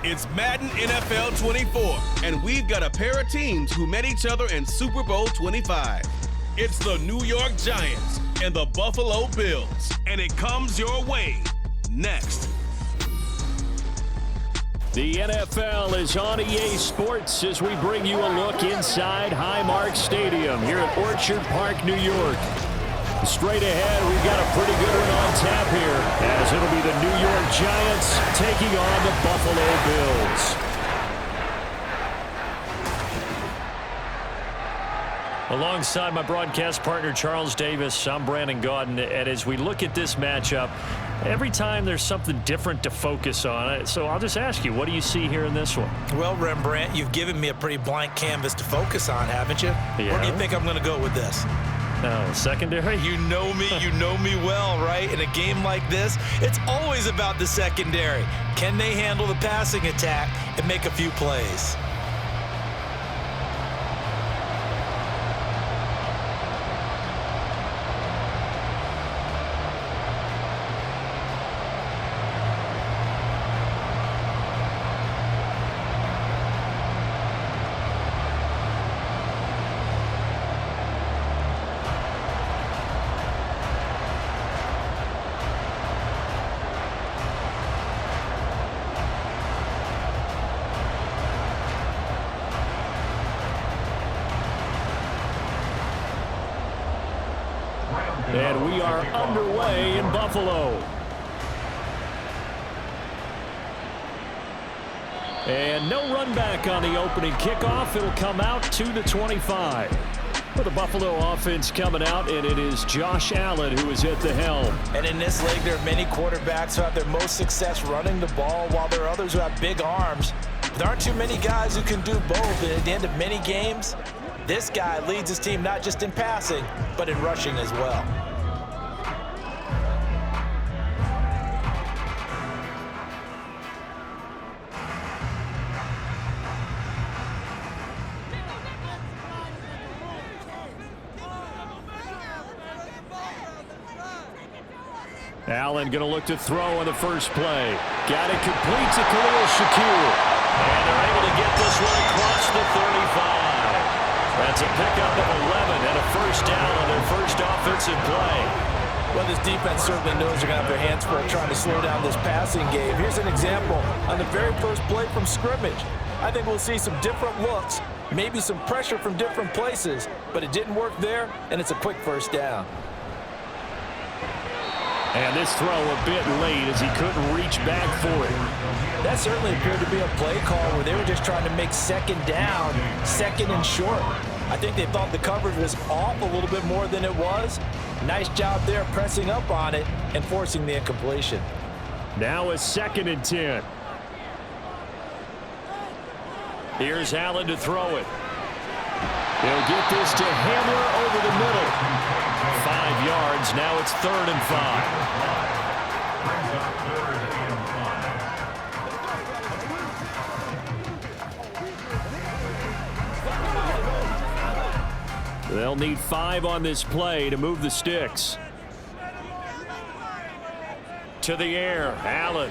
It's Madden NFL 24, and we've got a pair of teams who met each other in Super Bowl 25. It's the New York Giants and the Buffalo Bills, and it comes your way next. The NFL is on EA Sports as we bring you a look inside Highmark Stadium here at Orchard Park, New York. Straight ahead, we've got a pretty good one on tap here, as it'll be the New York Giants taking on the Buffalo Bills. Alongside my broadcast partner, Charles Davis, I'm Brandon Gaudin, and as we look at this matchup, every time there's something different to focus on. So I'll just ask you, what do you see here in this one? Well, Rembrandt, you've given me a pretty blank canvas to focus on, haven't you? Yeah. Where do you think I'm going to go with this? Secondary? You know me well, right? In a game like this, it's always about the secondary. Can they handle the passing attack and make a few plays? And we are underway in Buffalo. And no run back on the opening kickoff. It'll come out to the 25. For the Buffalo offense coming out, and it is Josh Allen who is at the helm. And in this league, there are many quarterbacks who have their most success running the ball, while there are others who have big arms. There aren't too many guys who can do both, and at the end of many games, this guy leads his team not just in passing, but in rushing as well. Allen going to look to throw on the first play. Got it complete to Khalil Shakir. And they're able to get this one across the 35. That's a pickup of 11 and a first down on their first offensive play. Well, this defense certainly knows they're going to have their hands full trying to slow down this passing game. Here's an example on the very first play from scrimmage. I think we'll see some different looks, maybe some pressure from different places, but it didn't work there, and it's a quick first down. And this throw a bit late as he couldn't reach back for it. That certainly appeared to be a play call where they were just trying to make second down, second and short. I think they thought the coverage was off a little bit more than it was. Nice job there pressing up on it and forcing the incompletion. Now a 2nd and 10. Here's Allen to throw it. He'll get this to Hamler over the middle. 5 yards. Now it's 3rd and 5. They'll need 5 on this play to move the sticks. To the air. Allen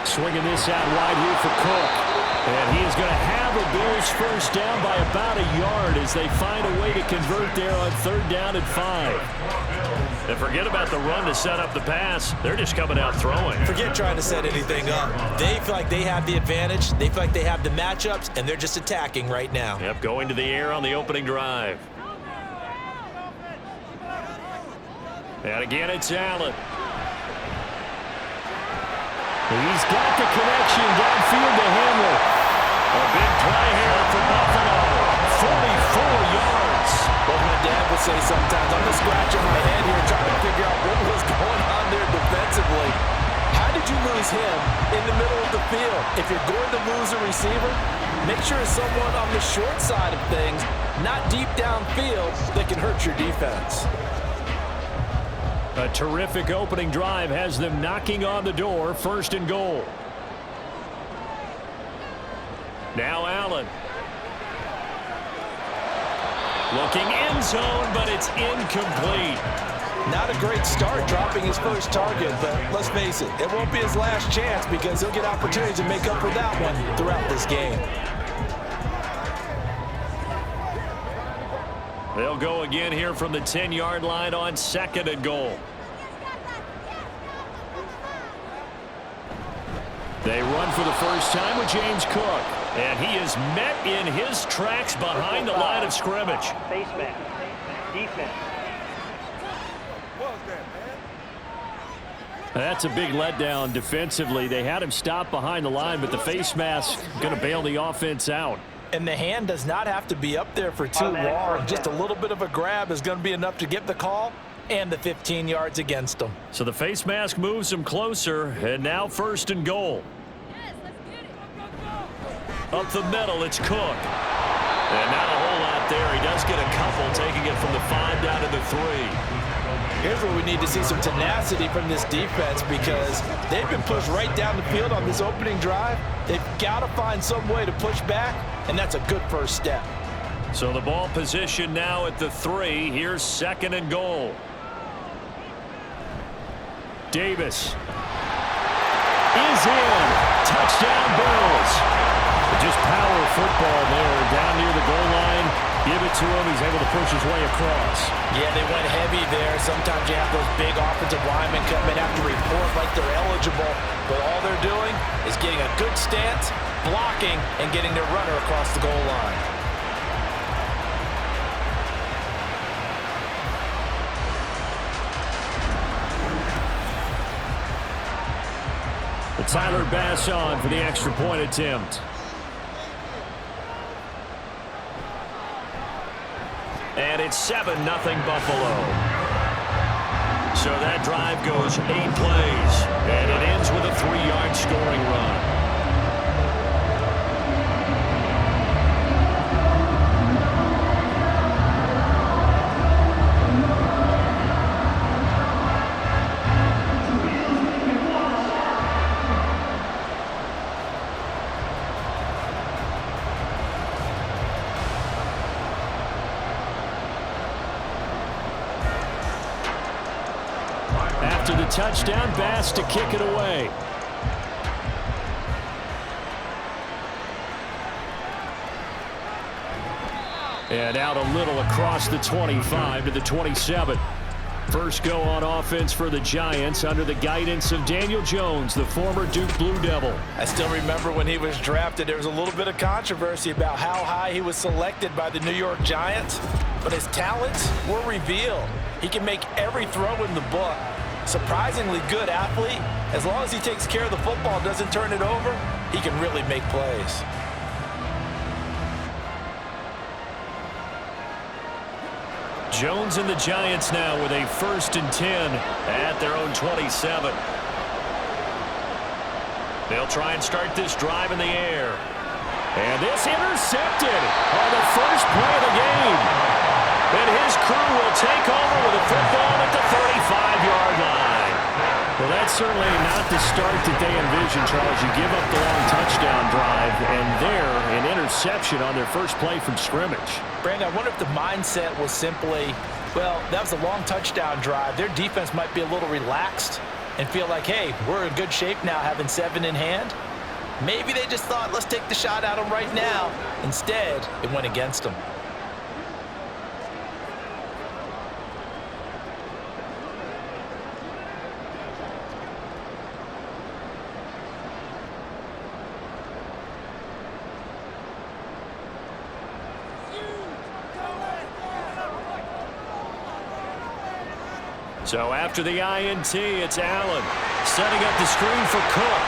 swinging this out wide here for Cook. And he is going to have the Bills first down by about a yard as they find a way to convert there on 3rd down and 5. And forget about the run to set up the pass. They're just coming out throwing. Forget trying to set anything up. They feel like they have the advantage. They feel like they have the matchups, and they're just attacking right now. Yep, going to the air on the opening drive. And again, it's Allen. He's got the connection downfield to Hamler. A big play here for Buffalo. 44 yards. Well, my dad would say sometimes, I'm just scratching my head here trying to figure out what was going on there defensively. How did you lose him in the middle of the field? If you're going to lose a receiver, make sure it's someone on the short side of things, not deep downfield, that can hurt your defense. A terrific opening drive has them knocking on the door. 1st and goal. Now Allen. Looking end zone, but it's incomplete. Not a great start dropping his first target, but let's face it, it won't be his last chance because he'll get opportunities to make up for that one throughout this game. They'll go again here from the 10-yard line on 2nd and goal. They run for the first time with James Cook. And he is met in his tracks behind the line of scrimmage. Face mask. Defense. That's a big letdown defensively. They had him stop behind the line, but the face mask going to bail the offense out. And the hand does not have to be up there for too long. Just a little bit of a grab is going to be enough to get the call and the 15 yards against them. So the face mask moves him closer, and now 1st and goal. Up the middle, it's Cook. And not a whole lot there. He does get a couple, taking it from the 5 down to the 3. Here's where we need to see some tenacity from this defense because they've been pushed right down the field on this opening drive. They've got to find some way to push back, and that's a good first step. So the ball position now at the 3. Here's 2nd and goal. Davis is in. Touchdown, Bills. Just power football there down near the goal line. Give it to him. He's able to push his way across. Yeah, they went heavy there. Sometimes you have those big offensive linemen come in after report like they're eligible. But all they're doing is getting a good stance, blocking, and getting their runner across the goal line. Tyler Bass on for the extra point attempt. And it's 7-0 Buffalo. So that drive goes 8 plays, and it ends with a 3-yard scoring run. After the touchdown, Bass to kick it away. And out a little across the 25 to the 27. First go on offense for the Giants under the guidance of Daniel Jones, the former Duke Blue Devil. I still remember when he was drafted, there was a little bit of controversy about how high he was selected by the New York Giants, but his talents were revealed. He can make every throw in the book. Surprisingly good athlete. As long as he takes care of the football, doesn't turn it over, he can really make plays. Jones and the Giants now with a 1st and 10 at their own 27. They'll try and start this drive in the air. And this intercepted on the first play of the game. And his crew will take over with a football at the 35-yard line. Well, that's certainly not the start that they envisioned, Charles. You give up the long touchdown drive, and there, an interception on their first play from scrimmage. Brandon, I wonder if the mindset was simply, well, that was a long touchdown drive. Their defense might be a little relaxed and feel like, hey, we're in good shape now having 7 in hand. Maybe they just thought, let's take the shot at them right now. Instead, it went against them. So after the INT, it's Allen setting up the screen for Cook.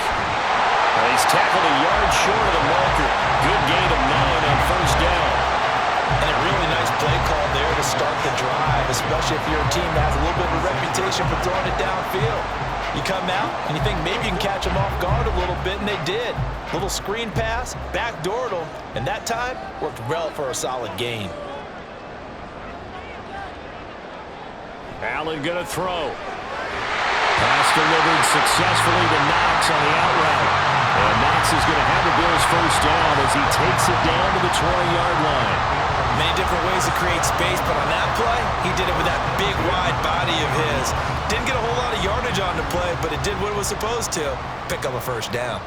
He's tackled a yard short of the marker. Good gain of 9 on first down. And a really nice play call there to start the drive, especially if you're a team that has a little bit of a reputation for throwing it downfield. You come out and you think maybe you can catch them off guard a little bit, and they did. Little screen pass, backdoored them, and that time worked well for a solid gain. Allen going to throw. Pass delivered successfully to Knox on the out route. And Knox is going to have the Bills first down as he takes it down to the 20-yard line. Many different ways to create space, but on that play, he did it with that big, wide body of his. Didn't get a whole lot of yardage on the play, but it did what it was supposed to. Pick up a first down.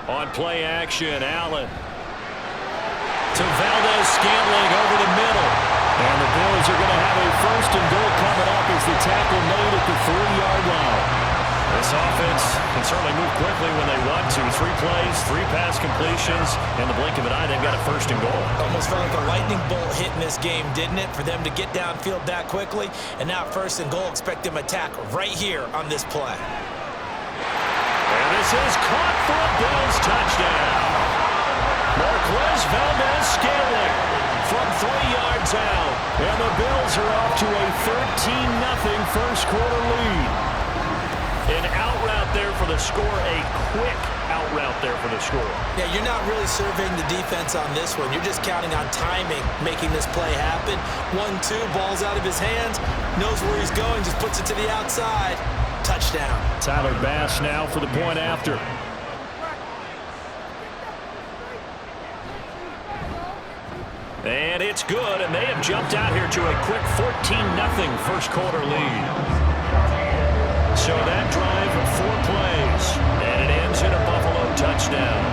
On play action, Allen to Valdez-Scantling over the middle. And the Bills are going to have a first and goal coming up as the tackle made at the 3-yard line. This offense can certainly move quickly when they want to. 3 plays, 3 pass completions. In the blink of an eye, they've got a first and goal. Almost felt like a lightning bolt hit in this game, didn't it? For them to get downfield that quickly. And now first and goal, expect them to attack right here on this play. And this is caught for a Bills touchdown. Marquez Valdez-Scantling from 3 yards out. And the Bills are off to a 13-0 first quarter lead. An out route there for the score, a quick out route there for the score. Yeah, you're not really surveying the defense on this one. You're just counting on timing, making this play happen. 1-2, ball's out of his hands, knows where he's going, just puts it to the outside. Touchdown. Tyler Bass now for the point after. And it's good, and they have jumped out here to a quick 14-0 first quarter lead. So that drive of 4 plays, and it ends in a Buffalo touchdown.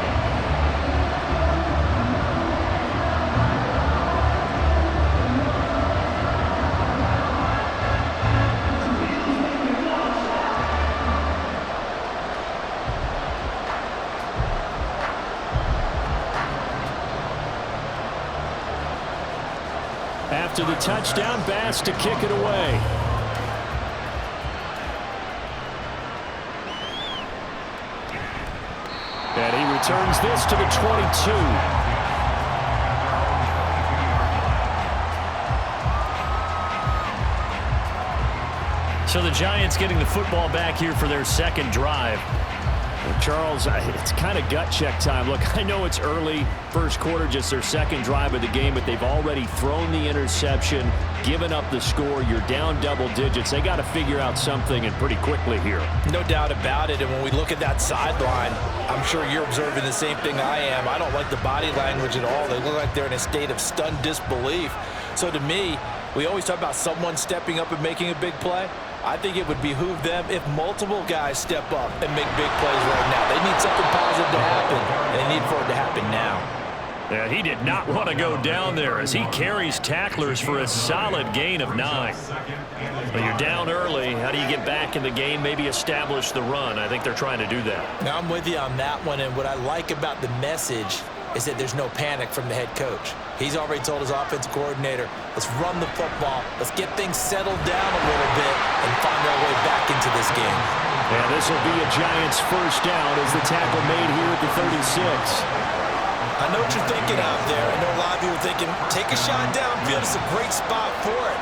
After the touchdown, Bass to kick it away. And he returns this to the 22. So the Giants getting the football back here for their second drive. Charles, it's kind of gut check time. Look, I know it's early, first quarter, just their second drive of the game, but they've already thrown the interception, given up the score. You're down double digits. They got to figure out something, and pretty quickly here. No doubt about it, and when we look at that sideline, I'm sure you're observing the same thing I am. I don't like the body language at all. They look like they're in a state of stunned disbelief. So to me, we always talk about someone stepping up and making a big play. I think it would behoove them if multiple guys step up and make big plays right now. They need something positive to happen, and they need for it to happen now. Yeah, he did not want to go down there as he carries tacklers for a solid gain of 9. Well, you're down early. How do you get back in the game, maybe establish the run? I think they're trying to do that. Now, I'm with you on that one, and what I like about the message is that there's no panic from the head coach. He's already told his offensive coordinator, let's run the football, let's get things settled down a little bit and find our way back into this game. And this will be a Giants first down as the tackle made here at the 36. I know what you're thinking out there. I know a lot of you are thinking, take a shot downfield. It's a great spot for it.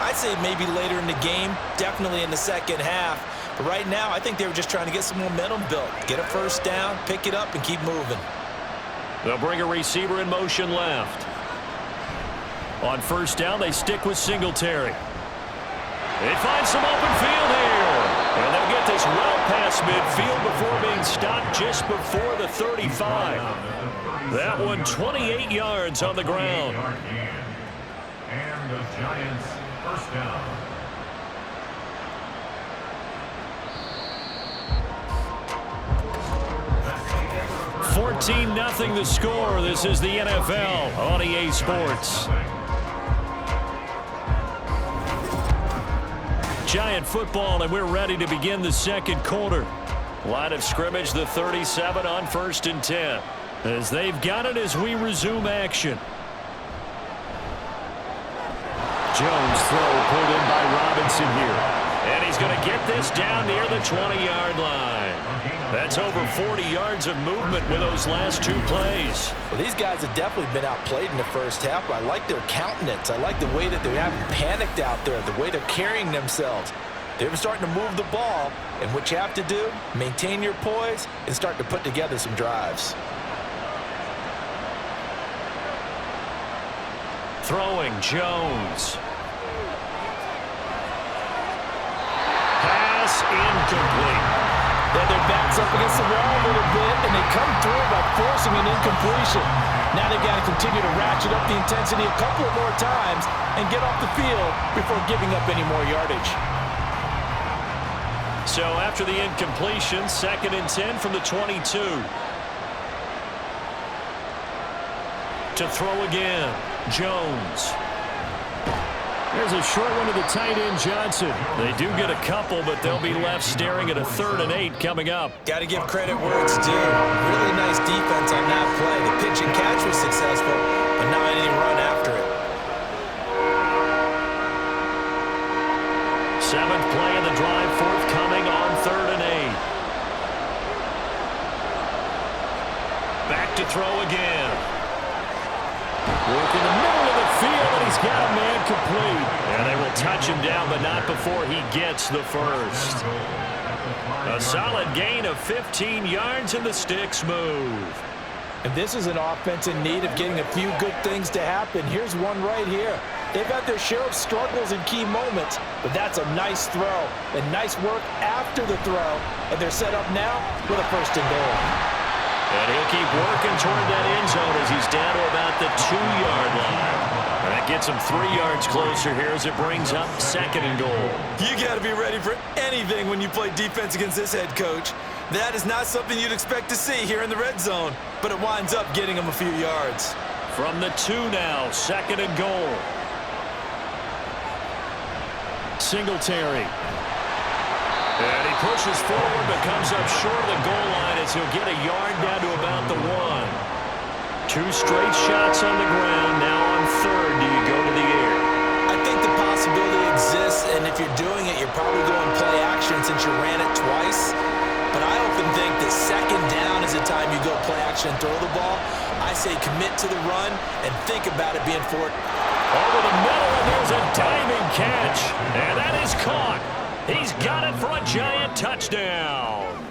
I'd say maybe later in the game, definitely in the second half. But right now, I think they were just trying to get some momentum built. Get a first down, pick it up, and keep moving. They'll bring a receiver in motion left. On first down, they stick with Singletary. They find some open field here. And they'll get this well past midfield before being stopped just before the 35. That one 28 yards on the ground. And the Giants first down. 14-0 the score. This is the NFL on EA Sports. Giant football, and we're ready to begin the second quarter. Line of scrimmage, the 37 on 1st and 10. As they've got it as we resume action. Jones throw pulled in by Robinson here. And he's going to get this down near the 20-yard line. That's over 40 yards of movement with those last 2 plays. Well, these guys have definitely been outplayed in the first half, but I like their countenance. I like the way that they haven't panicked out there, the way they're carrying themselves. They're starting to move the ball, and what you have to do, maintain your poise and start to put together some drives. Throwing Jones. Pass incomplete. They had their backs up against the wall a little bit, and they come through by forcing an incompletion. Now they've got to continue to ratchet up the intensity a couple of more times and get off the field before giving up any more yardage. So after the incompletion, 2nd and 10 from the 22. To throw again, Jones. There's a short one to the tight end, Johnson. They do get a couple, but they'll be left staring at a 3rd and 8 coming up. Got to give credit where it's due. Really nice defense on that play. The pitch and catch was successful, but not any run after it. 7th play of the drive, forthcoming on 3rd and 8. Back to throw again. Work in the middle of the field, and he's got a man complete. And they will touch him down, but not before he gets the first. A solid gain of 15 yards, and the sticks move. And this is an offense in need of getting a few good things to happen. Here's one right here. They've had their share of struggles in key moments, but that's a nice throw and nice work after the throw. And they're set up now with a 1st and goal. And he'll keep working toward that end zone as he's down to about the 2-yard line. And that gets him 3 yards closer here as it brings up 2nd and goal. You got to be ready for anything when you play defense against this head coach. That is not something you'd expect to see here in the red zone, but it winds up getting him a few yards. From the 2 now, 2nd and goal. Singletary. And he pushes forward, but comes up short of the goal line as he'll get a yard down to about the 1. 2 straight shots on the ground. Now on 3rd, do you go to the air? I think the possibility exists, and if you're doing it, you're probably going play action since you ran it twice. But I often think that 2nd down is the time you go play action and throw the ball. I say commit to the run and think about it being forward. Over the middle, and there's a diving catch. And that is caught. He's got it for a Giant touchdown.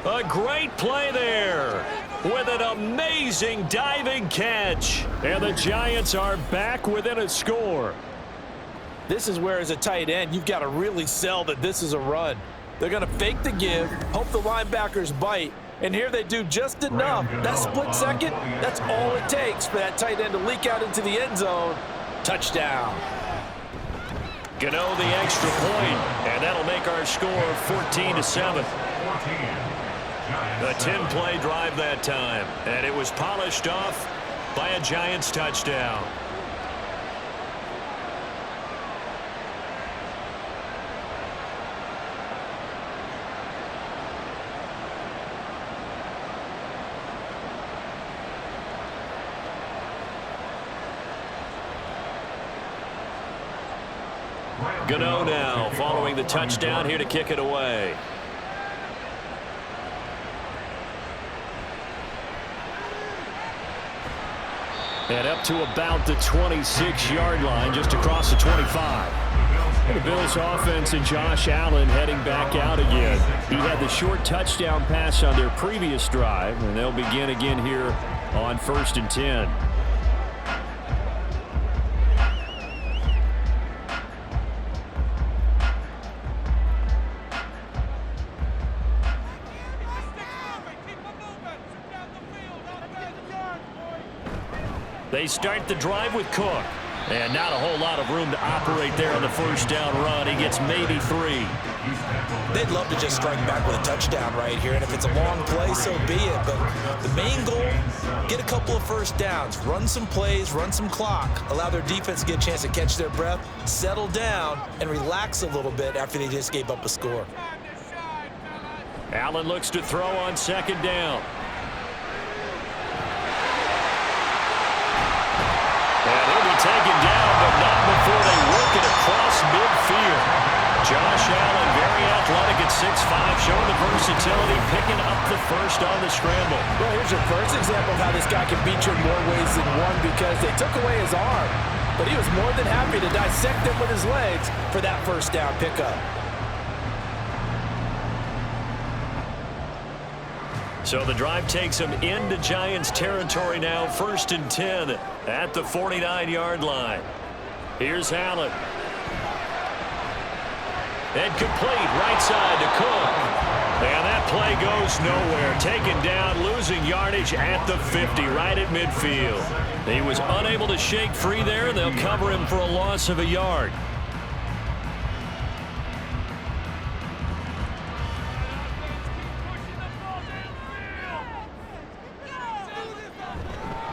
A great play there with an amazing diving catch. And the Giants are back within a score. This is where, as a tight end, you've got to really sell that this is a run. They're going to fake the give, hope the linebackers bite, and here they do just enough. That split second, that's all it takes for that tight end to leak out into the end zone. Touchdown. Gano the extra point, and that'll make our score 14-7. A 10-play drive that time, and it was polished off by a Giants touchdown. Gano now following the touchdown here to kick it away. And up to about the 26-yard line, just across the 25. And the Bills offense and Josh Allen heading back out again. He had the short touchdown pass on their previous drive, and they'll begin again here on 1st and 10. They start the drive with Cook. And not a whole lot of room to operate there on the 1st down run. He gets maybe 3. They'd love to just strike back with a touchdown right here, and if it's a long play, so be it. But the main goal, get a couple of 1st downs, run some plays, run some clock, allow their defense to get a chance to catch their breath, settle down, and relax a little bit after they just gave up a score. Allen looks to throw on 2nd down. And he'll be taken down, but not before they work it across midfield. Josh Allen, very athletic at 6'5", showing the versatility, picking up the 1st on the scramble. Well, here's your first example of how this guy can beat you in more ways than one, because they took away his arm, but he was more than happy to dissect him with his legs for that 1st down pickup. So the drive takes him into Giants territory now, 1st and 10 at the 49-yard line. Here's Allen. And complete right side to Cook. And that play goes nowhere. Taken down, losing yardage at the 50, right at midfield. He was unable to shake free there. They'll cover him for a loss of a yard.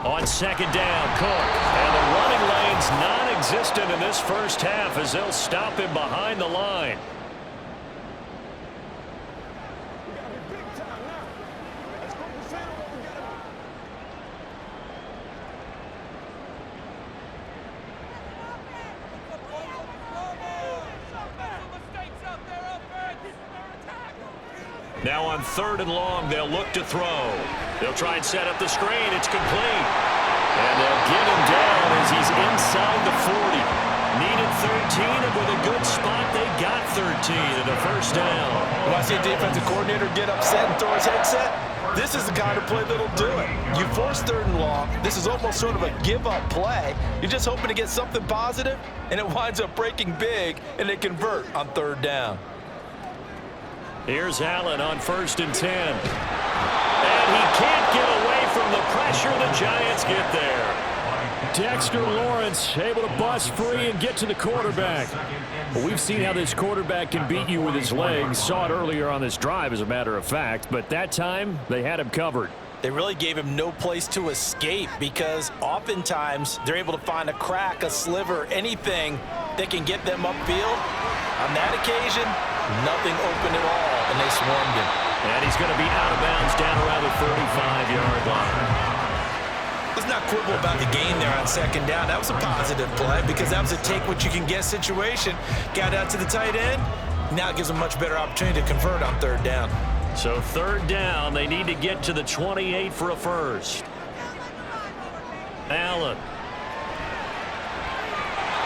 On second down, Cook. And the running lane's non-existent in this first half as they'll stop him behind the line. Now on 3rd and long, they'll look to throw. They'll try and set up the screen. It's complete. And they'll get him down as he's inside the 40. Needed 13, and with a good spot, they got 13 and a first down. When I see a defensive coordinator get upset and throw his headset, this is the kind of play that'll do it. You force 3rd and long. This is almost sort of a give-up play. You're just hoping to get something positive, and it winds up breaking big, and they convert on 3rd down. Here's Allen on 1st and 10. And he can't get away from the pressure. The Giants get there. Dexter Lawrence able to bust free and get to the quarterback. Well, we've seen how this quarterback can beat you with his legs. Saw it earlier on this drive, as a matter of fact. But that time, they had him covered. They really gave him no place to escape because oftentimes they're able to find a crack, a sliver, anything that can get them upfield. On that occasion, nothing open at all, and they swarmed him. And he's going to be out of bounds down around the 35-yard line. Let's not quibble about the gain there on 2nd down. That was a positive play because that was a take-what-you-can-get situation. Got out to the tight end. Now it gives them a much better opportunity to convert on 3rd down. So 3rd down, they need to get to the 28 for a first. Allen.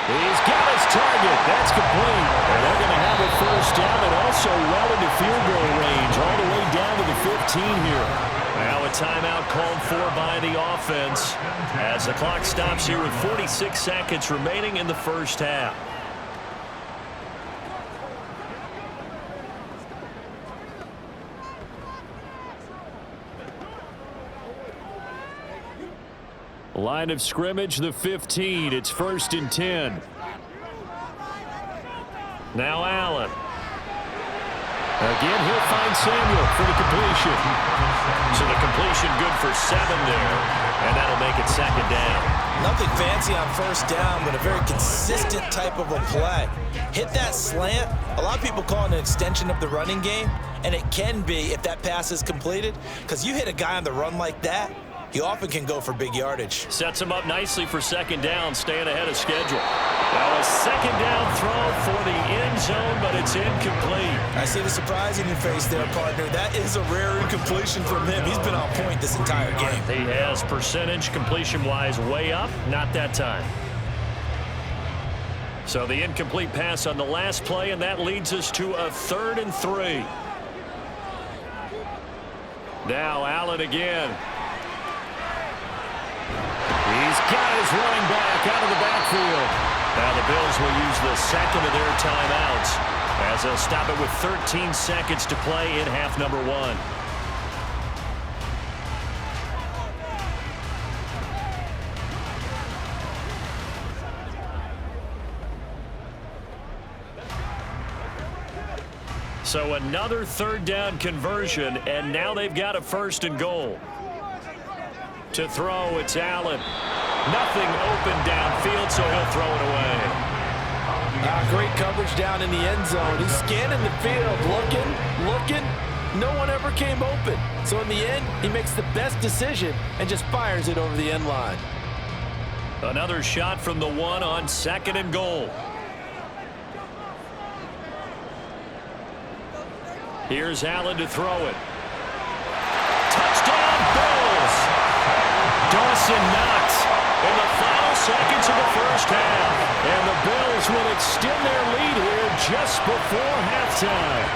He's got his target. That's complete. And they're going to have a first down and also well into field goal range all the way down to the 15 here. Now a timeout called for by the offense as the clock stops here with 46 seconds remaining in the first half. Line of scrimmage, the 15. It's 1st and 10. Now Allen. Again, he'll find Samuel for the completion. So the completion good for 7 there. And that'll make it 2nd down. Nothing fancy on 1st down, but a very consistent type of a play. Hit that slant. A lot of people call it an extension of the running game. And it can be if that pass is completed. Because you hit a guy on the run like that, he often can go for big yardage. Sets him up nicely for 2nd down, staying ahead of schedule. Now a 2nd down throw for the end zone, but it's incomplete. I see the surprise in your face there, partner. That is a rare incompletion from him. He's been on point this entire game. He has percentage completion-wise way up, not that time. So the incomplete pass on the last play, and that leads us to a 3rd and 3. Now Allen again. He's got his running back out of the backfield. Now the Bills will use the 2nd of their timeouts as they'll stop it with 13 seconds to play in half number 1. So another 3rd down conversion, and now they've got a 1st and goal. To throw, it's Allen. Nothing open downfield, so he'll throw it away. Great coverage down in the end zone. He's scanning the field, looking. No one ever came open. So in the end, he makes the best decision and just fires it over the end line. Another shot from the 1 on 2nd and goal. Here's Allen to throw it. Touchdown, Bills! Dawson Knox in the final seconds of the first half. And the Bills will extend their lead here just before halftime.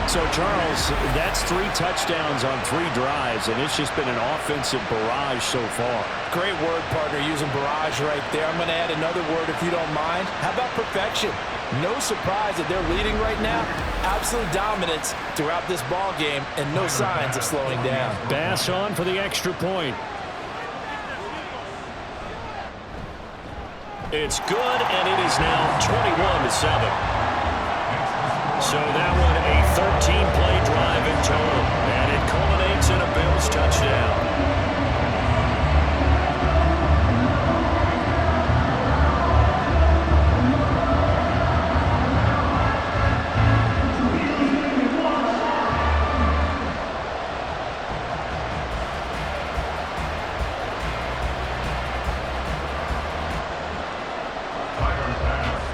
So, Charles, that's 3 touchdowns on 3 drives, and it's just been an offensive barrage so far. Great word, partner, using barrage right there. I'm going to add another word if you don't mind. How about perfection? No surprise that they're leading right now. Absolute dominance throughout this ball game and no signs of slowing down. Bass on for the extra point. It's good, and it is now 21-7. So that one a 13-play drive in total, and it culminates in a Bills touchdown.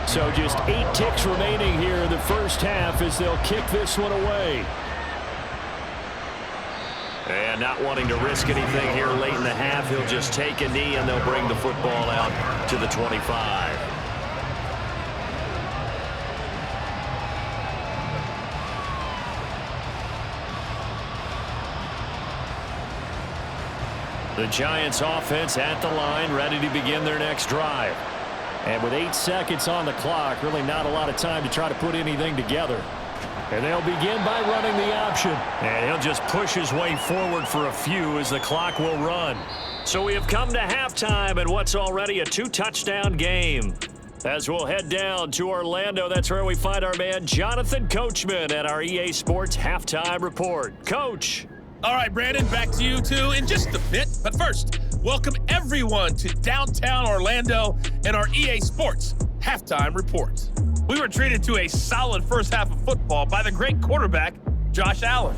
So just 8 ticks remaining here in the first half as they'll kick this one away. And not wanting to risk anything here late in the half, he'll just take a knee and they'll bring the football out to the 25. The Giants offense at the line, ready to begin their next drive. And with 8 seconds on the clock, really not a lot of time to try to put anything together. And they'll begin by running the option. And he'll just push his way forward for a few as the clock will run. So we have come to halftime in what's already a 2-touchdown game. As we'll head down to Orlando, that's where we find our man Jonathan Coachman at our EA Sports Halftime Report. Coach. All right, Brandon, back to you two in just a bit. But first, welcome everyone to downtown Orlando and our EA Sports Halftime Report. We were treated to a solid first half of football by the great quarterback, Josh Allen.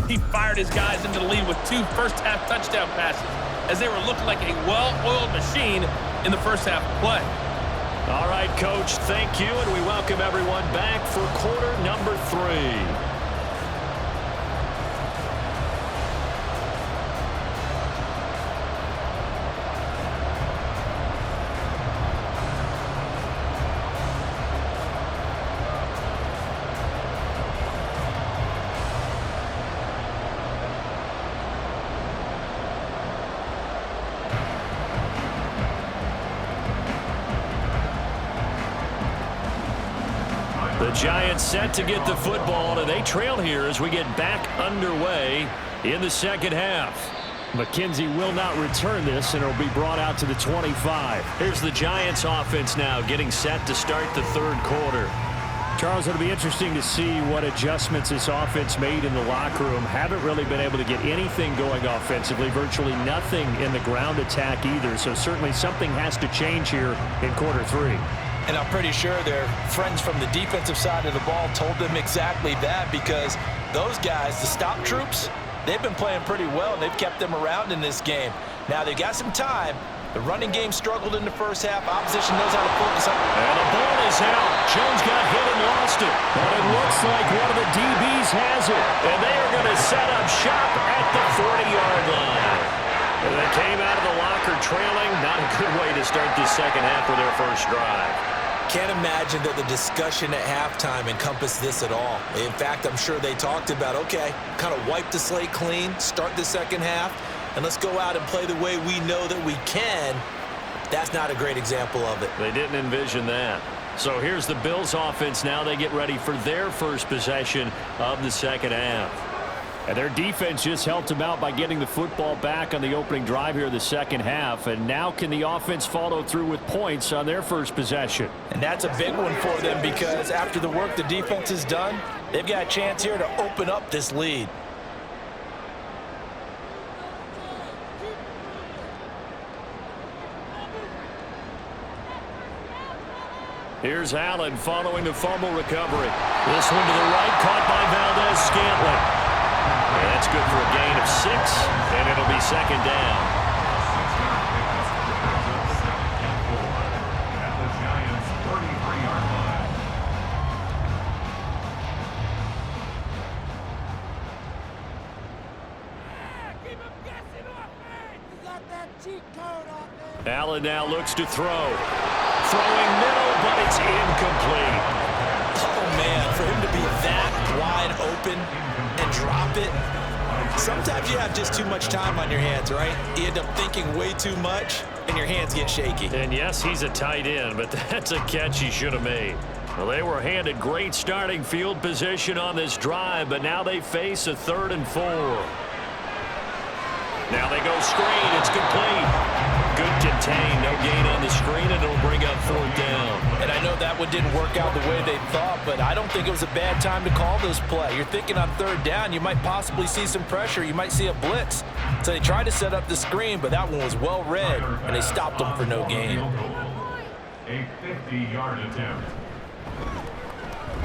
He fired his guys into the lead with 2 first-half touchdown passes as they were looking like a well-oiled machine in the first half of play. All right, Coach, thank you, and we welcome everyone back for quarter number 3. The Giants set to get the football, and they trail here as we get back underway in the second half. McKenzie will not return this, and it'll be brought out to the 25. Here's the Giants offense now getting set to start the third quarter. Charles, it'll be interesting to see what adjustments this offense made in the locker room. Haven't really been able to get anything going offensively, virtually nothing in the ground attack either, so certainly something has to change here in quarter 3. And I'm pretty sure their friends from the defensive side of the ball told them exactly that, because those guys, the stop troops, they've been playing pretty well. They've kept them around in this game. Now, they've got some time. The running game struggled in the first half. Opposition knows how to focus on. And the ball is out. Jones got hit and lost it. But it looks like one of the DBs has it. And they are going to set up shop at the 40-yard line. And they came out of the locker trailing. Not a good way to start this second half of their first drive. Can't imagine that the discussion at halftime encompassed this at all. In fact, I'm sure they talked about, okay, kind of wipe the slate clean, start the second half, and let's go out and play the way we know that we can. That's not a great example of it. They didn't envision that. So here's the Bills offense now. They get ready for their first possession of the second half. And their defense just helped them out by getting the football back on the opening drive here in the second half. And now can the offense follow through with points on their first possession? And that's a big one for them, because after the work the defense has done, they've got a chance here to open up this lead. Here's Allen following the fumble recovery. This one to the right, caught by Valdez-Scantling. That's good for a gain of 6, and it'll be second down. At the Giants' 33-yard line. Allen now looks to throw. Throwing middle, but it's incomplete. Oh, man, for him to be that wide open and drop it. Sometimes you have just too much time on your hands, right? You end up thinking way too much, and your hands get shaky. And yes, he's a tight end, but that's a catch he should have made. Well, they were handed great starting field position on this drive, but now they face a 3rd and 4. Now they go screen. It's complete. Good contain. No gain on the screen, and it'll bring up 4th down. And I know that one didn't work out the way they thought, but I don't think it was a bad time to call this play. You're thinking on 3rd down, you might possibly see some pressure. You might see a blitz. So they tried to set up the screen, but that one was well read, and they stopped them for no gain. A 50-yard attempt.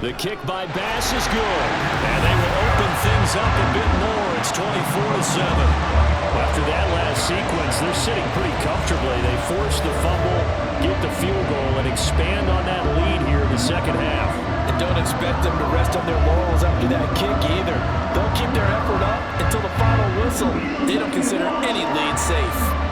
The kick by Bass is good, and they will open things up a bit more. It's 24-7. After that last sequence, they're sitting pretty comfortably. They force the fumble, get the field goal, and expand on that lead here in the second half. And don't expect them to rest on their laurels after that kick either. They'll keep their effort up until the final whistle. They don't consider any lead safe.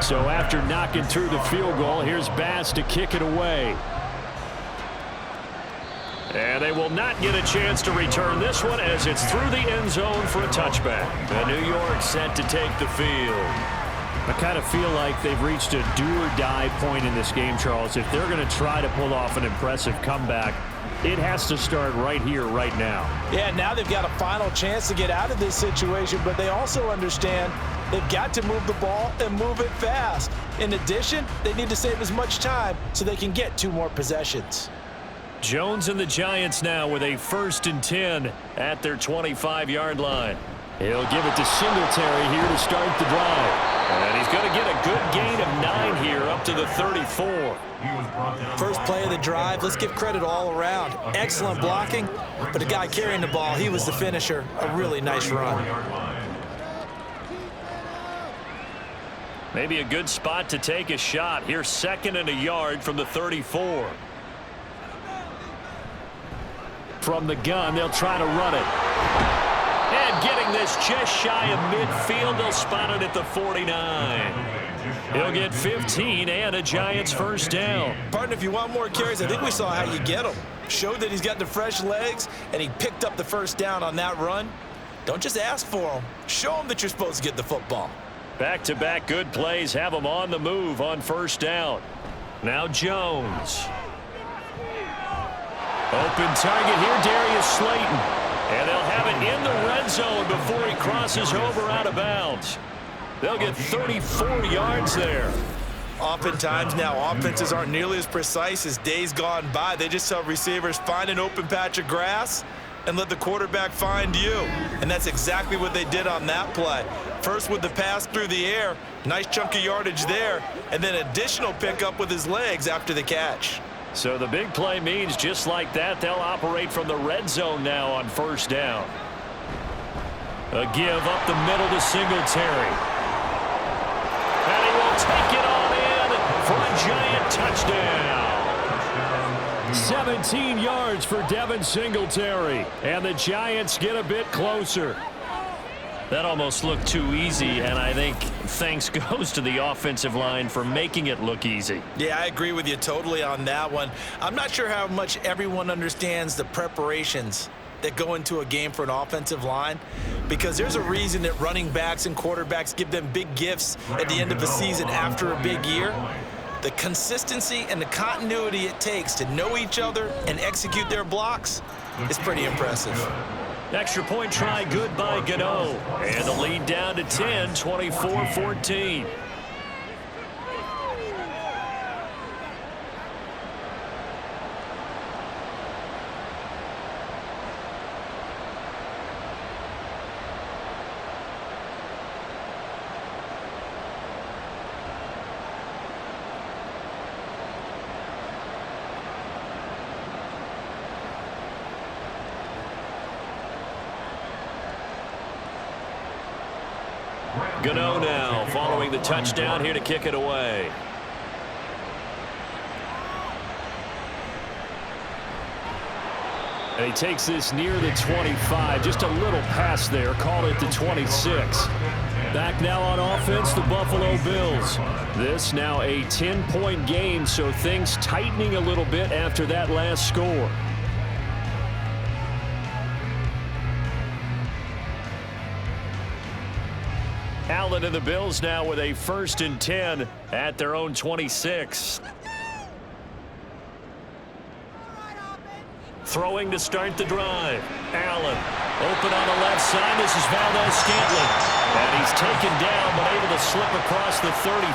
So after knocking through the field goal, here's Bass to kick it away. And they will not get a chance to return this one as it's through the end zone for a touchback. And New York set to take the field. I kind of feel like they've reached a do-or-die point in this game, Charles. If they're going to try to pull off an impressive comeback, it has to start right here, right now. Yeah, now they've got a final chance to get out of this situation, but they also understand they've got to move the ball and move it fast. In addition, they need to save as much time so they can get 2 more possessions. Jones and the Giants now with a 1st and 10 at their 25-yard line. He'll give it to Singletary here to start the drive. And he's going to get a good gain of 9 here up to the 34. First play of the drive, let's give credit all around. Excellent blocking, but the guy carrying the ball, he was the finisher. A really nice run. Maybe a good spot to take a shot. Here's 2nd and a yard from the 34. From the gun, they'll try to run it. And getting this just shy of midfield, they'll spot it at the 49. He'll get 15 and a Giants 1st down. Partner, if you want more carries, I think we saw how you get them. Showed that he's got the fresh legs, and he picked up the 1st down on that run. Don't just ask for them. Show them that you're supposed to get the football. Back-to-back good plays have them on the move on 1st down. Now Jones. Open target here, Darius Slayton. And they'll have it in the red zone before he crosses over out of bounds. They'll get 34 yards there. Oftentimes now, offenses aren't nearly as precise as days gone by. They just tell receivers, find an open patch of grass and let the quarterback find you. And that's exactly what they did on that play. First with the pass through the air, nice chunk of yardage there, and then additional pickup with his legs after the catch. So the big play means just like that, they'll operate from the red zone now on 1st down. A give up the middle to Singletary. And he will take it on in for a Giant touchdown. 17 yards for Devin Singletary. And the Giants get a bit closer. That almost looked too easy, and I think thanks goes to the offensive line for making it look easy. Yeah, I agree with you totally on that one. I'm not sure how much everyone understands the preparations that go into a game for an offensive line, because there's a reason that running backs and quarterbacks give them big gifts at the end of the season after a big year. The consistency and the continuity it takes to know each other and execute their blocks is pretty impressive. Extra point try good by Gano. And the lead down to 10, 24-14. Gano now following the touchdown here to kick it away. And he takes this near the 25. Just a little pass there. Called it the 26. Back now on offense, the Buffalo Bills. This now a 10-point game, so things tightening a little bit after that last score. Allen and the Bills now with a 1st and 10 at their own 26. Throwing to start the drive. Allen open on the left side. This is Valdez-Scantling. And he's taken down but able to slip across the 35.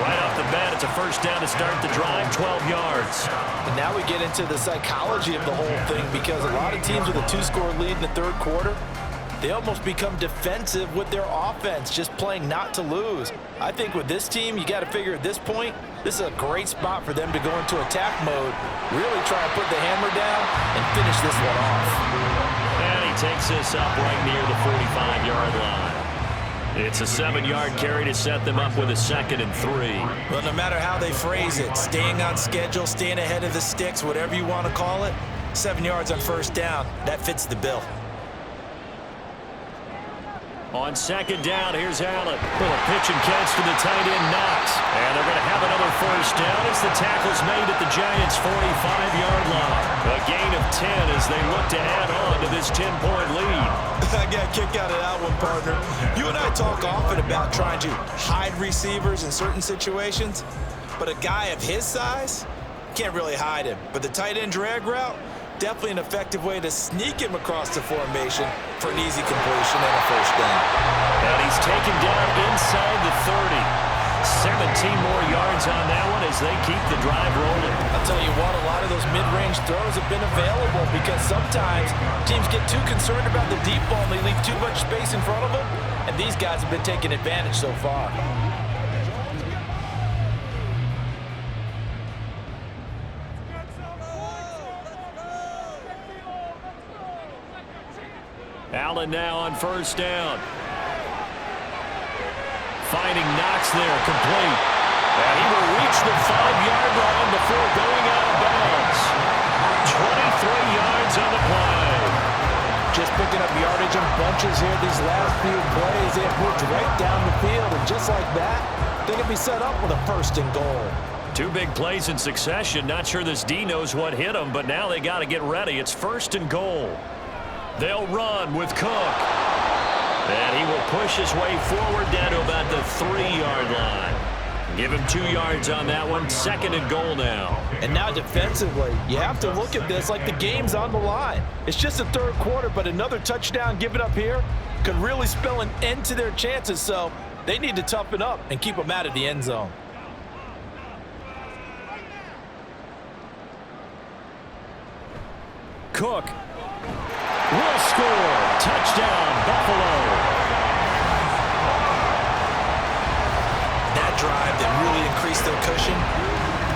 Right off the bat, it's a 1st down to start the drive, 12 yards. And now we get into the psychology of the whole thing, because a lot of teams with a 2-score lead in the 3rd quarter, they almost become defensive with their offense, just playing not to lose. I think with this team, you got to figure at this point, this is a great spot for them to go into attack mode, really try to put the hammer down and finish this one off. And he takes this up right near the 45-yard line. It's a 7-yard carry to set them up with a 2nd and 3. Well, no matter how they phrase it, staying on schedule, staying ahead of the sticks, whatever you want to call it, 7 yards on 1st down, that fits the bill. On 2nd down, here's Allen. Well, a pitch and catch to the tight end, Knox. And they're going to have another 1st down as the tackle's made at the Giants' 45-yard line. A gain of 10 as they look to add on to this 10-point lead. I got a kick out of that one, partner. You and I talk often about trying to hide receivers in certain situations, but a guy of his size can't really hide him. But the tight end drag route, definitely an effective way to sneak him across the formation for an easy completion and a 1st down. And he's taken down inside the 30. 17 more yards on that one as they keep the drive rolling. I'll tell you what, a lot of those mid-range throws have been available because sometimes teams get too concerned about the deep ball and they leave too much space in front of them, and these guys have been taking advantage so far. Allen now on 1st down. Finding Knox there, complete. And he will reach the 5-yard line before going out of bounds. 23 yards on the play. Just picking up yardage in bunches here these last few plays. They have moved right down the field, and just like that, they can be set up with a 1st and goal. 2 big plays in succession. Not sure this D knows what hit him, but now they got to get ready. It's 1st and goal. They'll run with Cook. And he will push his way forward down to about the 3-yard line. Give him 2 yards on that one. 2nd and goal now. And now defensively, you have to look at this like the game's on the line. It's just the 3rd quarter, but another touchdown given up here could really spell an end to their chances. So they need to toughen up and keep them out of the end zone. Cook will score. Touchdown, Buffalo. That drive that really increased their cushion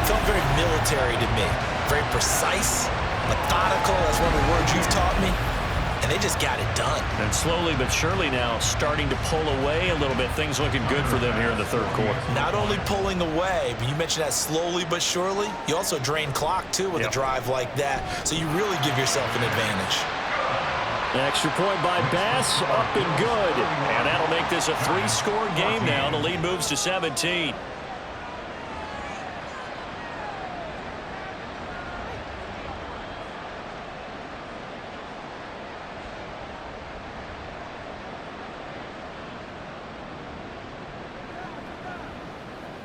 felt very military to me. Very precise, methodical, that's one of the words you've taught me. And they just got it done. And slowly but surely now starting to pull away a little bit. Things looking good for them here in the 3rd quarter. Not only pulling away, but you mentioned that slowly but surely. You also drain clock, too, with a drive like that. So you really give yourself an advantage. Extra point by Bass, up and good. And that'll make this a 3-score game now. The lead moves to 17.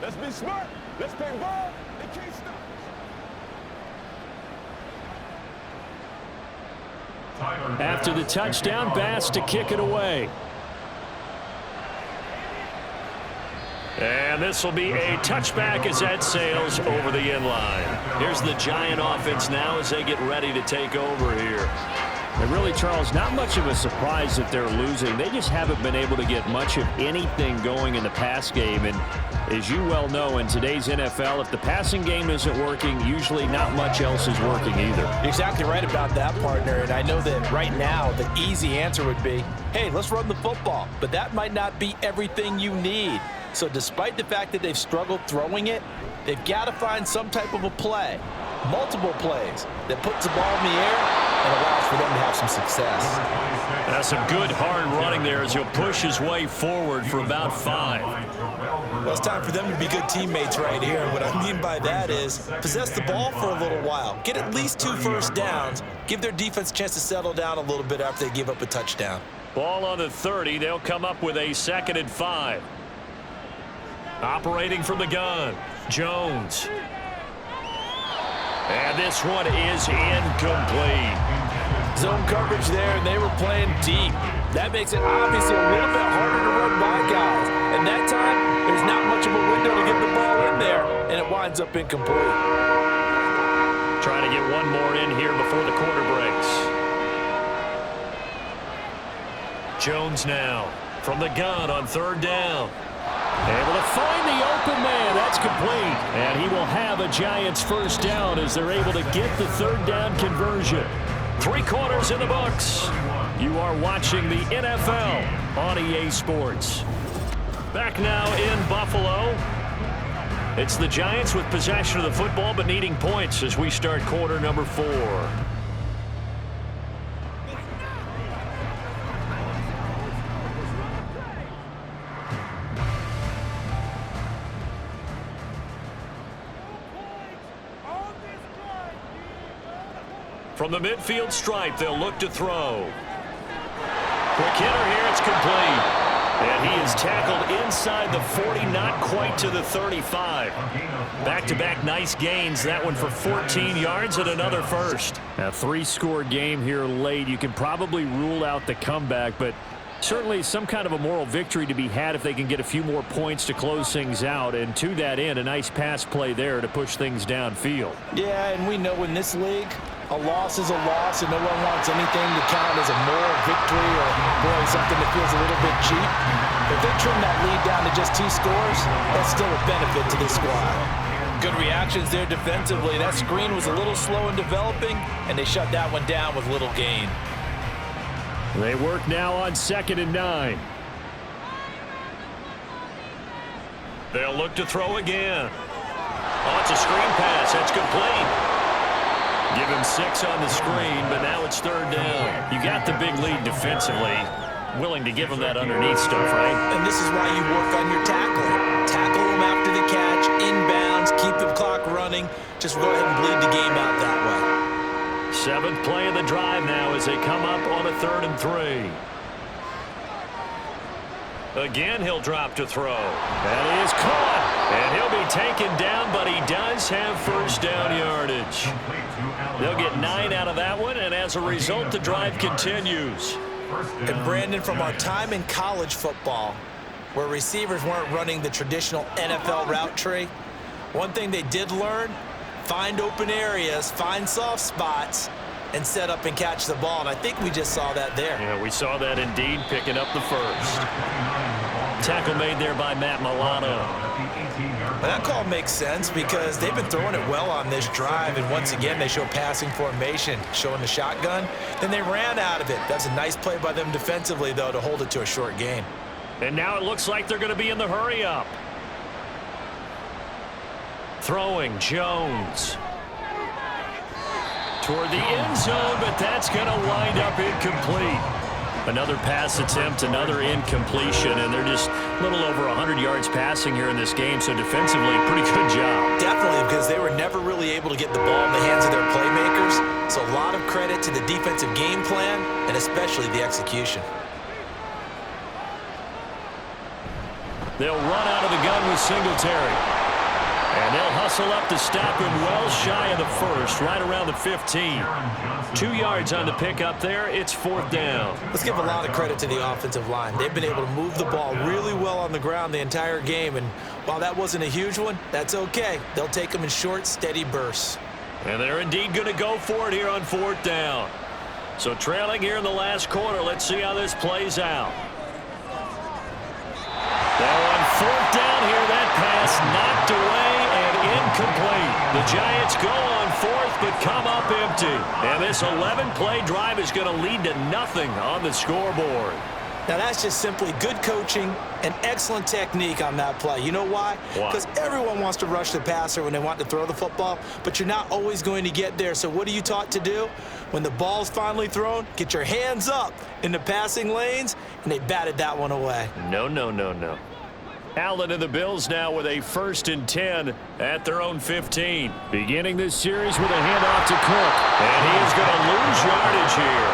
Let's be smart. Let's play ball. They can't stop. After the touchdown, Bass to kick it away. And this will be a touchback as that sails over the end line. Here's the Giant offense now as they get ready to take over here. And really, Charles, not much of a surprise that they're losing. They just haven't been able to get much of anything going in the pass game. And as you well know, in today's NFL, if the passing game isn't working, usually not much else is working either. You're exactly right about that, partner. And I know that right now the easy answer would be, hey, let's run the football. But that might not be everything you need. So despite the fact that they've struggled throwing it, they've got to find some type of a play. multiple plays that puts the ball in the air and allows for them to have some success. That's some good hard running there as he'll push his way forward for about 5. Well, it's time for them to be good teammates right here. And what I mean by that is possess the ball for a little while. Get at least 2 first downs. Give their defense a chance to settle down a little bit after they give up a touchdown. Ball on the 30. They'll come up with a 2nd and 5. Operating from the gun, Jones. And this one is incomplete. Zone coverage there, and they were playing deep. That makes it obviously a little bit harder to run by guys. And that time, there's not much of a window to get the ball in there, and it winds up incomplete. Trying to get one more in here before the quarter breaks. Jones now from the gun on 3rd down. Able to find the open man. That's complete. And he will have a Giants first down as they're able to get the 3rd down conversion. 3 quarters in the books. You are watching the NFL on EA Sports. Back now in Buffalo. It's the Giants with possession of the football but needing points as we start quarter number 4. From the midfield stripe, they'll look to throw. Quick hitter here, it's complete. And he is tackled inside the 40, not quite to the 35. Back-to-back nice gains, that one for 14 yards and another first. A 3-score game here late. You can probably rule out the comeback, but certainly some kind of a moral victory to be had if they can get a few more points to close things out. And to that end, a nice pass play there to push things downfield. Yeah, and we know in this league, a loss is a loss, and no one wants anything to count as a moral victory or, boy, something that feels a little bit cheap. If they trim that lead down to just 2 scores, that's still a benefit to this squad. Good reactions there defensively. That screen was a little slow in developing, and they shut that one down with little gain. They work now on 2nd and 9. They'll look to throw again. Oh, it's a screen pass. That's complete. Give him 6 on the screen, but now it's 3rd down. You got the big lead defensively. Willing to give him that underneath stuff, right? And this is why you work on your tackling. Tackle them after the catch, inbounds, keep the clock running. Just go ahead and bleed the game out that way. 7th play of the drive now as they come up on a 3rd and 3. Again, he'll drop to throw. And he is caught. And he'll be taken down, but he does have first down yardage. They'll get 9 out of that one, and as a result, the drive continues. And Brandon, from our time in college football, where receivers weren't running the traditional NFL route tree, one thing they did learn, find open areas, find soft spots, and set up and catch the ball. And I think we just saw that there. Yeah, we saw that indeed, picking up the first. Tackle made there by Matt Milano. Well, that call makes sense because they've been throwing it well on this drive, and once again, they show passing formation, showing the shotgun. Then they ran out of it. That's a nice play by them defensively, though, to hold it to a short gain. And now it looks like they're going to be in the hurry-up. Throwing, Jones. Toward the end zone, but that's going to wind up incomplete. Another pass attempt, another incompletion, and they're just a little over 100 yards passing here in this game, so defensively, pretty good job. Definitely, because they were never really able to get the ball in the hands of their playmakers, so a lot of credit to the defensive game plan, and especially the execution. They'll run out of the gun with Singletary. And they'll hustle up to stop him well shy of the first, right around the 15. 2 yards on the pickup there. It's 4th down. Let's give a lot of credit to the offensive line. They've been able to move the ball really well on the ground the entire game. And while that wasn't a huge one, that's okay. They'll take them in short, steady bursts. And they're indeed going to go for it here on 4th down. So trailing here in the last quarter. Let's see how this plays out. Now on 4th down here, that pass knocked away and incomplete. The Giants go on 4th but come up empty. And this 11-play drive is going to lead to nothing on the scoreboard. Now, that's just simply good coaching and excellent technique on that play. You know why? Because everyone wants to rush the passer when they want to throw the football, but you're not always going to get there. So what are you taught to do? When the ball's finally thrown, get your hands up in the passing lanes, and they batted that one away. No. Allen and the Bills now with a 1st and 10 at their own 15. Beginning this series with a handoff to Cook. And he is going to lose yardage here.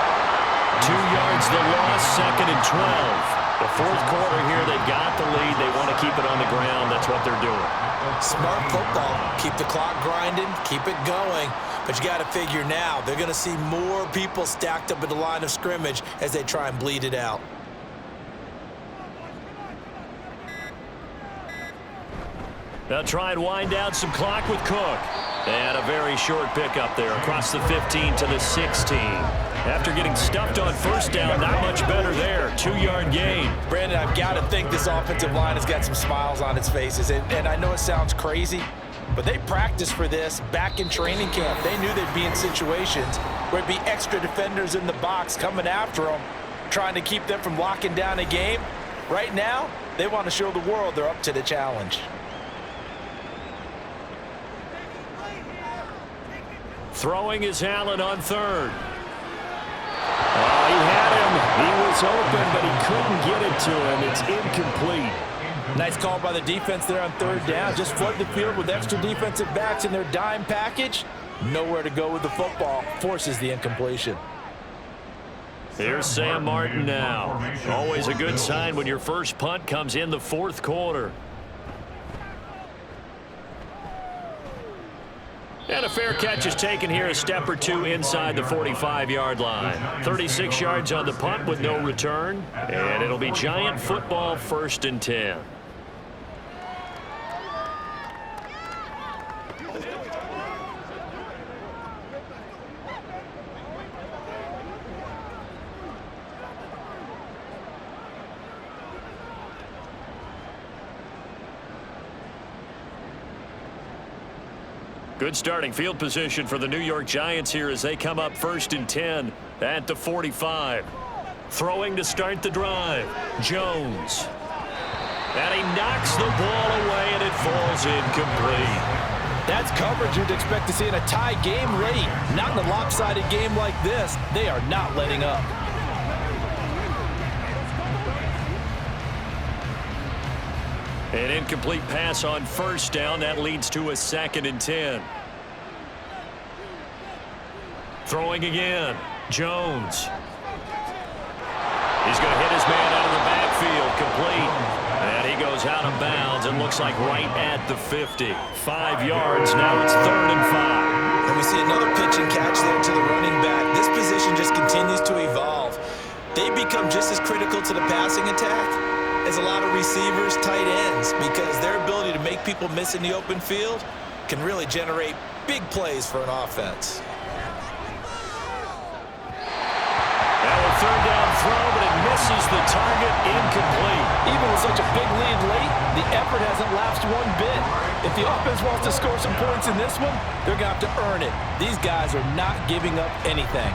2 yards the loss, 2nd and 12. The 4th quarter here, they've got the lead. They want to keep it on the ground. That's what they're doing. Smart football. Keep the clock grinding. Keep it going. But you got to figure now, they're going to see more people stacked up at the line of scrimmage as they try and bleed it out. They'll try and wind down some clock with Cook. And a very short pickup there across the 15 to the 16. After getting stuffed on 1st down, not much better there. 2-yard gain. Brandon, I've got to think this offensive line has got some smiles on its faces. And I know it sounds crazy, but they practiced for this back in training camp. They knew they'd be in situations where it'd be extra defenders in the box coming after them, trying to keep them from locking down a game. Right now, they want to show the world they're up to the challenge. Throwing is Allen on 3rd. Oh, he had him. He was open, but he couldn't get it to him. It's incomplete. Nice call by the defense there on 3rd down. Just flood the field with extra defensive backs in their dime package. Nowhere to go with the football. Forces the incompletion. Here's Sam Martin now. Always a good sign when your first punt comes in the 4th quarter. And a fair catch is taken here, a step or two inside the 45-yard line. 36 yards on the punt with no return. And it'll be Giant football, 1st and 10. Good starting field position for the New York Giants here as they come up 1st and 10 at the 45. Throwing to start the drive. Jones. And he knocks the ball away, and it falls incomplete. That's coverage you'd expect to see in a tie game late. Not in a lopsided game like this. They are not letting up. An incomplete pass on 1st down. That leads to a 2nd and 10. Throwing again. Jones. He's going to hit his man out of the backfield. Complete. And he goes out of bounds. It looks like right at the 50. 5 yards. Now it's 3rd and 5. And we see another pitch and catch there to the running back. This position just continues to evolve. They become just as critical to the passing attack as a lot of receivers, tight ends, because their ability to make people miss in the open field can really generate big plays for an offense. Now a 3rd down throw, but it misses the target, incomplete. Even with such a big lead late, the effort hasn't lapsed one bit. If the offense wants to score some points in this one, they're going to have to earn it. These guys are not giving up anything.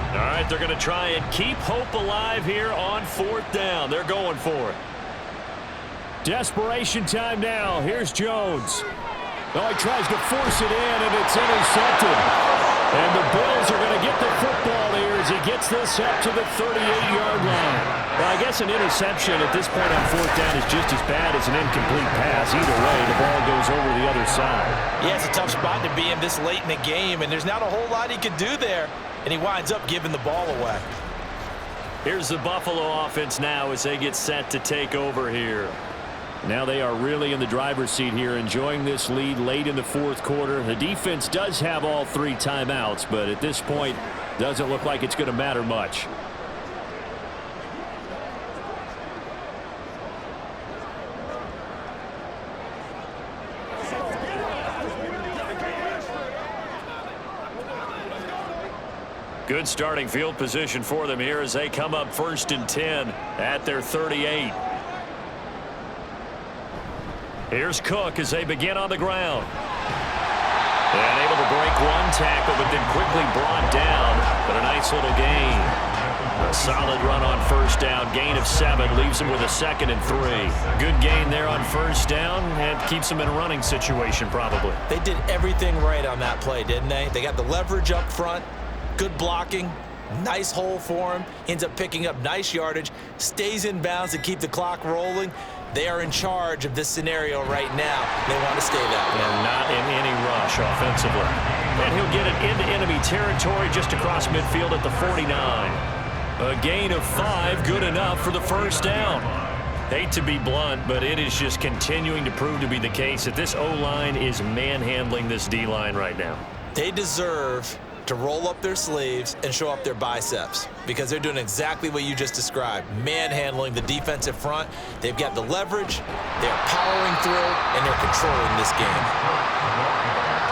All right, they're going to try and keep hope alive here on 4th down. They're going for it. Desperation time now. Here's Jones. Oh, he tries to force it in, and it's intercepted. And the Bills are going to get the football here as he gets this up to the 38-yard line. Well, I guess an interception at this point on 4th down is just as bad as an incomplete pass. Either way, the ball goes over the other side. Yeah, it's a tough spot to be in this late in the game, and there's not a whole lot he could do there. And he winds up giving the ball away. Here's the Buffalo offense now as they get set to take over here. Now they are really in the driver's seat here, enjoying this lead late in the 4th quarter. The defense does have all 3 timeouts, but at this point, doesn't look like it's going to matter much. Good starting field position for them here as they come up 1st and 10 at their 38. Here's Cook as they begin on the ground. And able to break one tackle, but then quickly brought down. But a nice little gain. A solid run on first down. Gain of 7 leaves him with a 2nd and 3. Good gain there on first down and keeps him in a running situation probably. They did everything right on that play, didn't they? They got the leverage up front, good blocking, nice hole for him, ends up picking up nice yardage, stays in bounds to keep the clock rolling. They are in charge of this scenario right now. They want to stay that way. And not in any rush offensively. And he'll get it into enemy territory just across midfield at the 49. A gain of 5, good enough for the first down. Hate to be blunt, but it is just continuing to prove to be the case that this O-line is manhandling this D-line right now. They deserve to roll up their sleeves and show up their biceps because they're doing exactly what you just described, manhandling the defensive front. They've got the leverage, they're powering through, and they're controlling this game.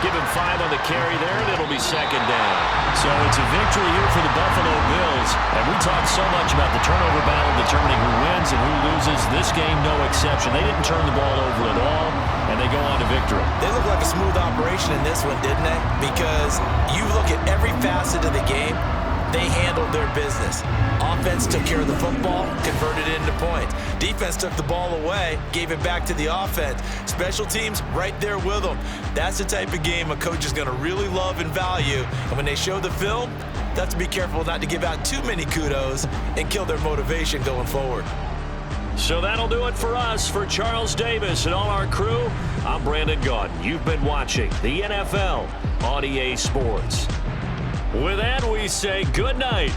Give him 5 on the carry there, and it'll be 2nd down. So it's a victory here for the Buffalo Bills. And we talked so much about the turnover battle determining who wins and who loses. This game, no exception. They didn't turn the ball over at all, and they go on to victory. They look like a smooth operation in this one, didn't they? Because you look at every facet of the game, they handled their business. Offense took care of the football, converted it into points. Defense took the ball away, gave it back to the offense. Special teams right there with them. That's the type of game a coach is going to really love and value. And when they show the film, they have to be careful not to give out too many kudos and kill their motivation going forward. So that'll do it for us. For Charles Davis and all our crew, I'm Brandon Gaudin. You've been watching the NFL on EA Sports. With that, we say good night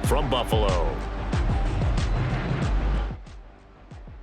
from Buffalo.